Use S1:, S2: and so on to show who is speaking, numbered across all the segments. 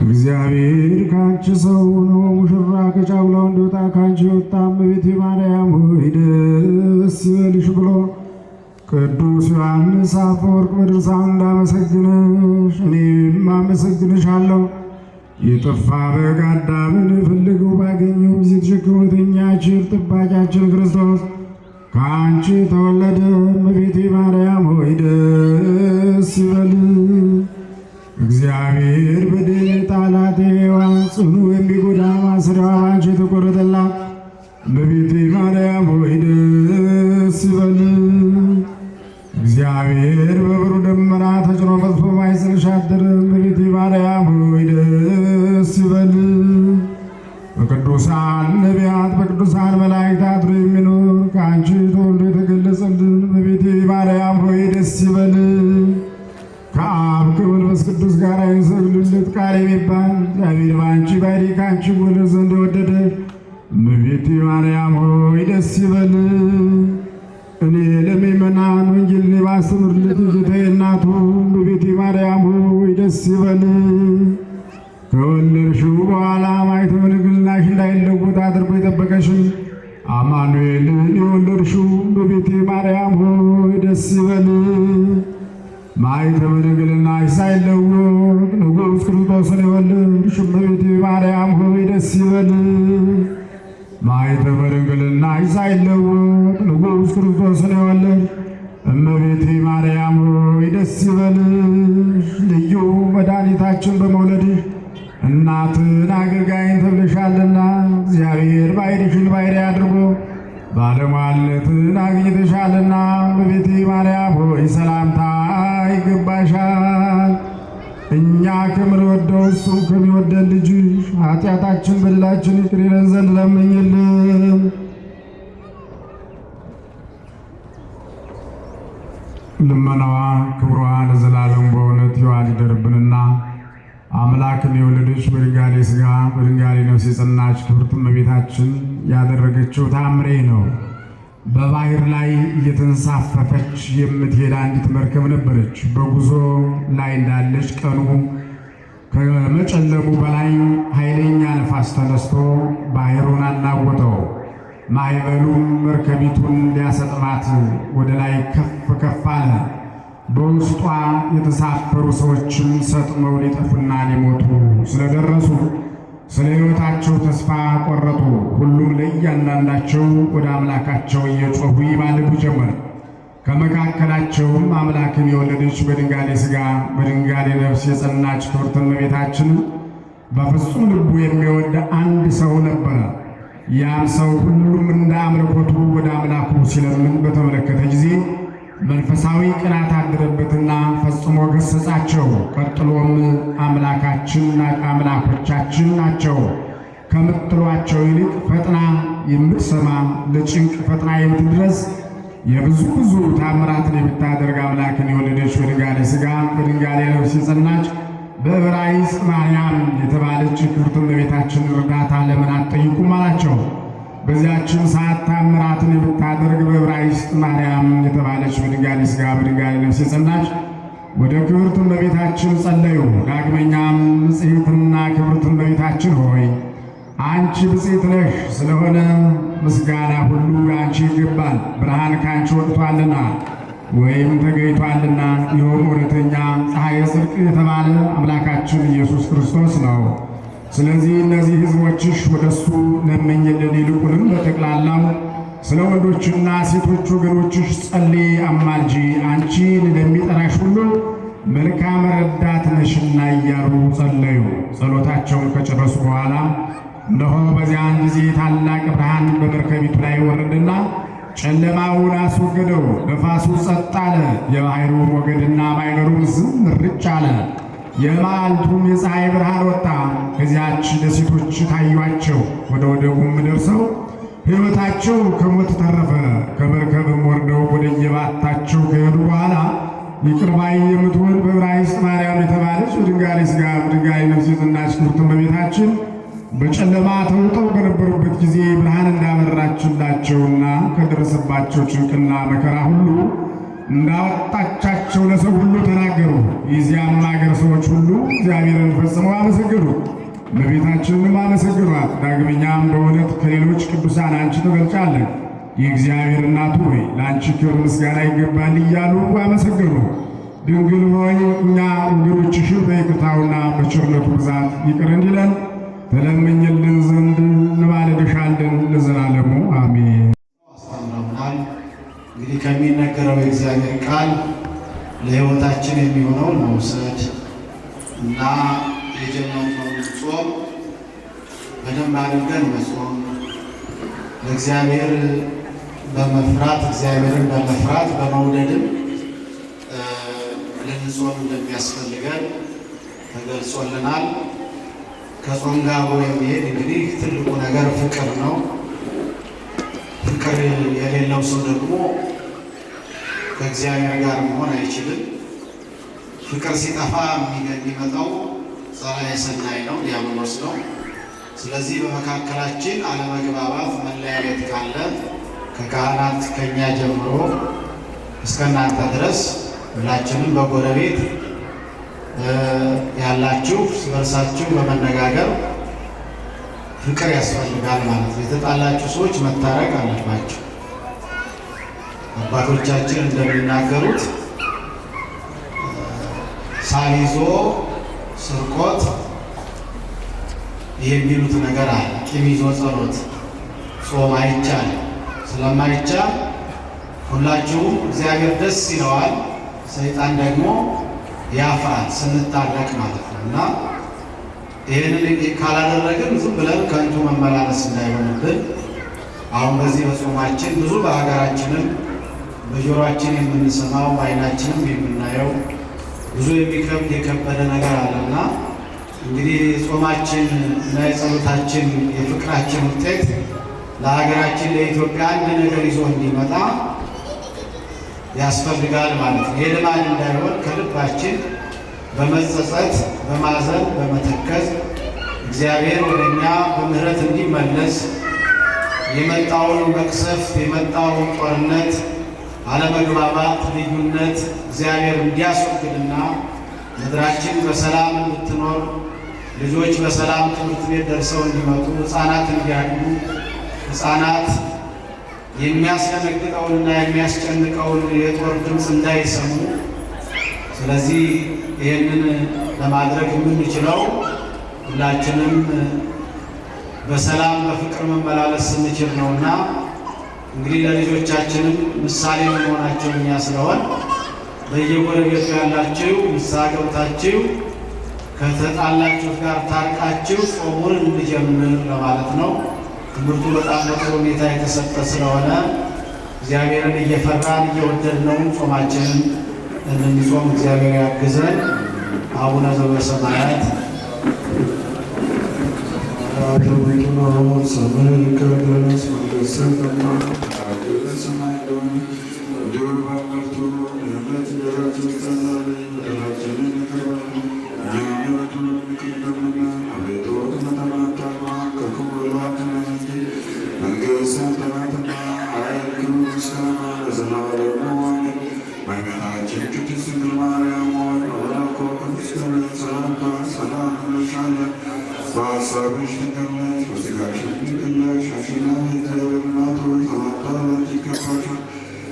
S1: እግዚአብሔር ካንቺ ሰው ሆኖ ሙሽራ ከጫጉላው እንዲወጣ ካንቺ ወጣ። እመቤቴ ማርያም ሆይ ደስ ይበልሽ ብሎ ቅዱስ ዮሐንስ አፈወርቅ በድርሳኑ እንዳመሰግንሽ እኔም አመሰግንሻለሁ። የጠፋ በግ አዳምን ፈልገው ባገኘው ጊዜ ተሸክሞተኛችን ጠባቂያችን ክርስቶስ ከአንቺ ተወለደ። እመቤቴ ማርያም ሆይ ደስ ይበልሽ። እግዚአብሔር በድል ጣላት ሔዋን ጽኑ የሚጎዳ ማሰሪያዋ ባንቺ የተቆረጠላት። እመቤቴ ማርያም ሆይ ደስ ይበልሽ። እግዚአብሔር በብሩህ ደመና ተጭኖ መጥቶ በማኅፀንሽ አደረ። እመቤቴ ማርያም ሆይ ደስ ይበልሽ። በቅዱሳን ነቢያት በቅዱሳን መላእክት አድሮ የሚኖር ከአንቺ ተወልዶ የተገለጸልን እመቤቴ ማርያም ሆይ ደስ ይበልሽ። ከአብ ከመንፈስ ቅዱስ ጋር የሚሰግዱለት ቃል የሚባል እግዚአብሔር በአንቺ ባሕርይ ከአንቺ ይወለድ ዘንድ ወደደ። እመቤቴ ማርያም ሆይ ደስ ይበልሽ። እኔ ለምእመናን ወንጌልን የማስተምርለት ጌታዬ እናቱ እመቤቴ ማርያም ሆይ ደስ ይበልሽ። ከወለድሽው በኋላ ማኅተመ ድንግልናሽ እንዳይለወጥ አድርጎ የጠበቀሽን አማኑኤልን የወለድሽው እመቤቴ ማርያም ሆይ ደስ ይበልሽ። ማኅተመ ድንግልናሽ ሳይለወጥ ንጉሥ ክርስቶስን የወለድሽ እመቤቴ ማርያም ሆይ ደስ ይበልሽ። ማኅተመ ድንግልናሽ ሳይለወጥ ንጉሥ ክርስቶስን የወለድሽ እመቤቴ ማርያም ሆይ ደስ ይበልሽ። ልዩ መድኃኒታችን በመውለድሽ እናትን አገልጋይን ተብለሻልና እግዚአብሔር ባሕርይሽን ባሕርይ አድርጎ ባለሟልነትን አግኝተሻልና እመቤቴ ማርያም ሆይ ሰላምታ ይገባሻል። እኛ ከምንወደው እሱ ከሚወደን ልጅሽ ኃጢአታችን በደላችን ይቅር ይለን ዘንድ ለምኝልን። ልመናዋ ክብሯ ለዘላለም በእውነት ይዋል ይደርብንና አምላክን የወለደች በድንጋሌ ሥጋ በድንጋሌ ነፍስ የጸናች ክብርት እመቤታችን ያደረገችው ታምሬ ነው። በባሕር ላይ እየተንሳፈፈች የምትሄድ አንዲት መርከብ ነበረች። በጉዞ ላይ እንዳለች ቀኑ ከመጨለሙ በላይ ኃይለኛ ነፋስ ተነስቶ ባሕሩን አናወጠው። ማዕበሉም መርከቢቱን ሊያሰጥማት ወደ ላይ ከፍ ከፍ አለ። በውስጧ የተሳፈሩ ሰዎችም ሰጥመው ሊጠፉና ሊሞቱ ስለደረሱ ስለ ሕይወታቸው ተስፋ ቆረጡ። ሁሉም ለእያንዳንዳቸው ወደ አምላካቸው እየጮኹ ይማልዱ ጀመር። ከመካከላቸውም አምላክን የወለደች በድንጋሌ ሥጋ በድንጋሌ ነፍስ የጸናች ክብርት እመቤታችን በፍጹም ልቡ የሚወድ አንድ ሰው ነበረ። ያም ሰው ሁሉም እንደ አምልኮቱ ወደ አምላኩ ሲለምን በተመለከተ ጊዜ መንፈሳዊ ቅናት አደረበትና ፈጽሞ ገሰጻቸው። ቀጥሎም አምላኮቻችን ናቸው ከምትሏቸው ይልቅ ፈጥና የምትሰማ ለጭንቅ ፈጥና የምትድረስ የብዙ ታምራትን የምታደርግ አምላክን የወለደች በድንጋሌ ሥጋ በድንጋሌ ነፍስ የጸናች በዕብራይስጥ ማርያም የተባለች ክብርት እመቤታችን እርዳታ ለምን አትጠይቁም አላቸው። በዚያችን ሰዓት ታምራትን የምታደርግ በዕብራይስጥ ማርያም የተባለች በድንጋሌ ሥጋ በድንጋሌ ነፍስ የጸናች ወደ ክብርት እመቤታችን ጸለዩ። ዳግመኛም ንጽሕትና ክብርት እመቤታችን ሆይ አንቺ ብፅዕት ነሽ፣ ስለሆነ ምስጋና ሁሉ አንቺ ይገባል። ብርሃን ከአንቺ ወጥቷልና ወይም ተገኝቷልና ይኸውም እውነተኛ ፀሐየ ጽድቅ የተባለ አምላካችን ኢየሱስ ክርስቶስ ነው። ስለዚህ እነዚህ ሕዝቦችሽ ወደ እሱ ለምኝልን። ይልቁንም በጠቅላላው ስለ ወንዶችና ሴቶች ወገኖችሽ ጸልይ አማልጂ፣ አንቺን ለሚጠራሽ ሁሉ መልካም ረዳት ነሽና እያሉ ጸለዩ። ጸሎታቸውን ከጨረሱ በኋላ እነሆ በዚያን ጊዜ ታላቅ ብርሃን በመርከቢቱ ላይ ወረደና ጨለማውን አስወገደው። ነፋሱ ጸጥ አለ። የባሕሩ ሞገድና ማዕበሉም ዝም ርጭ አለ። የመዓልቱም የፀሐይ ብርሃን ወጣ። ከዚያች ደሴቶች ታዩአቸው። ወደ ወደቡም ደርሰው ሕይወታቸው ከሞት ተረፈ። ከመርከብም ወርደው ወደ የባታቸው ከሄዱ በኋላ ይቅር ባይ የምትሆን በዕብራይስጥ ማርያም የተባለች በድንጋሌ ሥጋ በድንጋሌ ነፍስ የጸናች ክብርት እመቤታችን በጨለማ ተውጠው በነበሩበት ጊዜ ብርሃን እንዳበራችላቸውና ከደረሰባቸው ጭንቅና መከራ ሁሉ እንዳወጣቻቸው ለሰው ሁሉ ተናገሩ። የዚያም አገር ሰዎች ሁሉ እግዚአብሔርን ፈጽመው አመሰገኑ፣ እመቤታችንንም አመሰግኗት። ዳግመኛም በእውነት ከሌሎች ቅዱሳን አንቺ ትበልጫለሽ፣ የእግዚአብሔር እናቱ ሆይ ለአንቺ ክብር ምስጋና ይገባል እያሉ አመሰገኑ። ድንግል ሆይ እኛ እንግዶችሽን በይቅርታውና በቸርነቱ ብዛት ይቅር እንዲለን ተለምኝልን ዘንድ እንማልድሻለን ለዘላለሙ አሜን።
S2: አስተምረውናል። እንግዲህ ከሚነገረው የእግዚአብሔር ቃል ለሕይወታችን የሚሆነውን መውሰድ እና የጀመርነውን ጾም በደንብ አድርገን መጾም ለእግዚአብሔር በመፍራት እግዚአብሔርን በመፍራት በመውደድም ልንጾም እንደሚያስፈልገን ተገልጾልናል። ከጾም ጋር አብሮ የሚሄድ እንግዲህ ትልቁ ነገር ፍቅር ነው። ፍቅር የሌለው ሰው ደግሞ ከእግዚአብሔር ጋር መሆን አይችልም። ፍቅር ሲጠፋ የሚመጣው ጸላዔ ሰናይ ነው፣ ዲያብሎስ ነው። ስለዚህ በመካከላችን አለመግባባት፣ መለያየት ካለ ከካህናት ከኛ ጀምሮ እስከ እናንተ ድረስ ሁላችንም በጎረቤት ያላችሁ በርሳችሁ በመነጋገር ፍቅር ያስፈልጋል ማለት ነው። የተጣላችሁ ሰዎች መታረቅ አለባቸው። አባቶቻችን እንደሚናገሩት ሳሊዞ ስርቆት የሚሉት ነገር አለ። ቂም ይዞ ጸሎት ጾም አይቻልም። ስለማይቻል ሁላችሁም እግዚአብሔር ደስ ይለዋል፣ ሰይጣን ደግሞ ያፍራል ስንታረቅ ማለት ነው። እና ይህንን ካላደረግን ዝም ብለን ከንቱ መመላለስ እንዳይሆንብን አሁን በዚህ በጾማችን ብዙ በሀገራችንም በጆሮአችን የምንሰማው በዓይናችንም የምናየው ብዙ የሚከብድ የከበደ ነገር አለና እንግዲህ ጾማችን እና የጸሎታችን የፍቅራችን ውጤት ለሀገራችን ለኢትዮጵያ አንድ ነገር ይዞ እንዲመጣ ያስፈልጋል ማለት ነው። የልማድ እንዳይሆን ከልባችን በመጸጸት በማዘን በመተከዝ እግዚአብሔር ወደኛ በምህረት እንዲመለስ የመጣውን መቅሰፍት የመጣውን ጦርነት፣ አለመግባባት፣ ልዩነት እግዚአብሔር እንዲያስወግድና ምድራችን በሰላም እንድትኖር ልጆች በሰላም ትምህርት ቤት ደርሰው እንዲመጡ ሕፃናት እንዲያድጉ ሕፃናት የሚያስደነግጠውንና የሚያስጨንቀውን የጦር ድምፅ እንዳይሰሙ። ስለዚህ ይህንን ለማድረግ የምንችለው ሁላችንም በሰላም በፍቅር መመላለስ ስንችል ነውና እንግዲህ ለልጆቻችንም ምሳሌ መሆናቸው እኛ ስለሆን በየጎረቤቱ ያላችሁ ንስሐ ገብታችሁ ከተጣላችሁት ጋር ታርቃችሁ ጾሙን እንጀምር ለማለት ነው። ትምህርቱ በጣም በጥሩ ሁኔታ የተሰጠ ስለሆነ እግዚአብሔርን እየፈራን እየወደድነው ጾማችንን እንድንጾም እግዚአብሔር ያግዘን። አቡነ ዘበሰማያት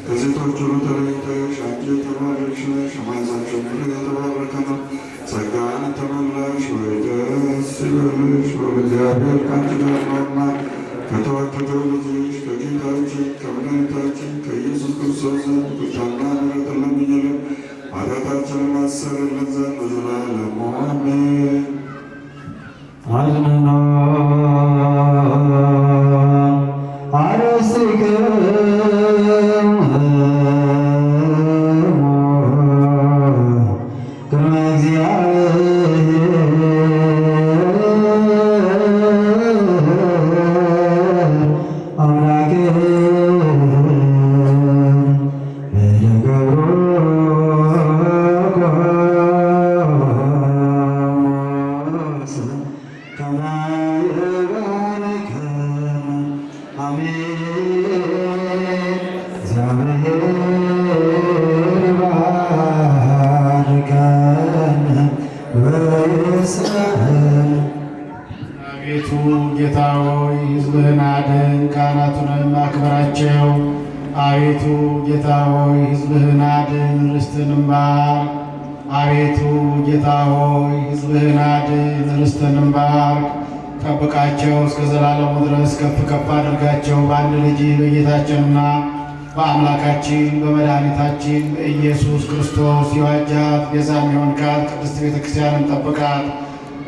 S3: ከሴቶች ሁሉ ተለይተሽ አንቺ የተባረክሽ ነሽ፣ የማኅፀንሽ ፍሬ የተባረከ ነው። ጸጋን የተመላሽ ሆይ ደስ ይበልሽ፣ እግዚአብሔር ከአንቺ ጋር ነውና ከተወደደው ልጅሽ ከጌታችን ከመድኃኒታችን ከኢየሱስ ክርስቶስ ዘንድ ይቅርታና ምሕረትን ለምኝልን ኃጢአታችንን ያስተሰርይልን ዘንድ ለዘላለሙ አሜን።
S4: እግዚአብሔር
S2: አቤቱ ጌታ ሆይ ሕዝብህን አድን፣ ካህናቱንም አክብራቸው። አቤቱ ጌታ ሆይ ሕዝብህን አድን፣ ርስትህንም ባርክ። አቤቱ ጌታ ሆይ ሕዝብህን አድን፣ ርስትህንም ባርክ። ጠብቃቸው እስከ ዘላለሙ ድረስ ከፍ ከፍ አድርጋቸው። በአንድ ልጅ በጌታችንና በአምላካችን በመድኃኒታችን በኢየሱስ ክርስቶስ የዋጃት ቤዛም የሆንካት ቅድስት ቤተ ክርስቲያንን ጠብቃት።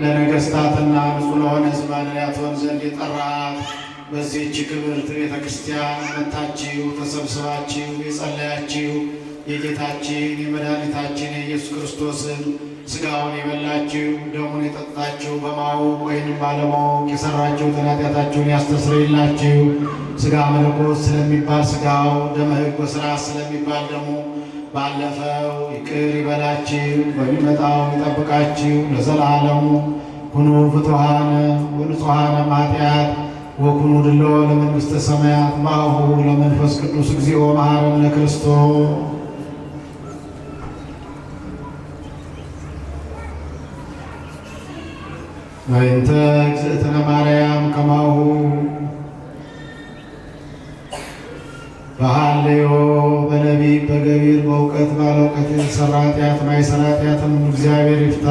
S2: ለነገሥታትና ንጹሕ ለሆነ ሕዝብ ማደሪያ ትሆን ዘንድ የጠራሃት በዚህች ክብርት ቤተ ክርስቲያን መጥታችሁ ተሰብስባችሁ የጸለያችሁ የጌታችን የመድኃኒታችን የኢየሱስ ክርስቶስን ሥጋውን የበላችሁ ደሙን የጠጣችሁ በማወቅ ወይንም ባለማወቅ የሠራችሁትን ኃጢአታችሁን ያስተስርይላችሁ። ሥጋ መለኮት ስለሚባል ሥጋው፣ ደመ ሕግ ወሥርዓት ስለሚባል ደሙ ባለፈው ይቅር ይበላችሁ፣ በሚመጣው ይጠብቃችሁ። ለዘላለሙ ኩኑ ፍቱሐነ ወንጹሐነ እምኃጢአት ወኩኑ ድልዎ ለመንግሥተ ሰማያት በአቡሁ ለመንፈስ ቅዱስ እግዚኦ መሐረነ ክርስቶስ። በእንተ እግዝእትነ ማርያም ከማሁ በሐልዮ በነቢብ በገቢር በእውቀት ባለ እውቀት የተሠራ ኃጢአት ማይሠራ ኃጢአትን እግዚአብሔር ይፍታ።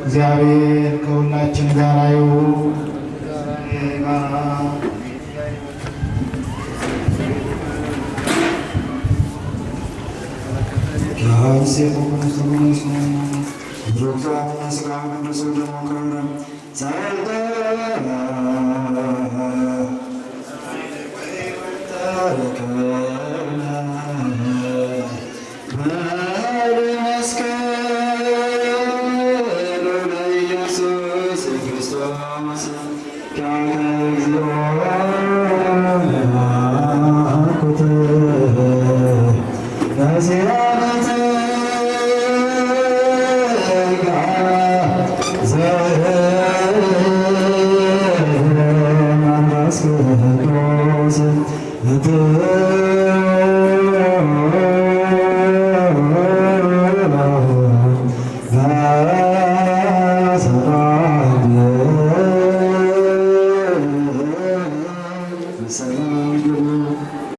S2: እግዚአብሔር ከሁላችን ጋር ይሁን።
S3: Good.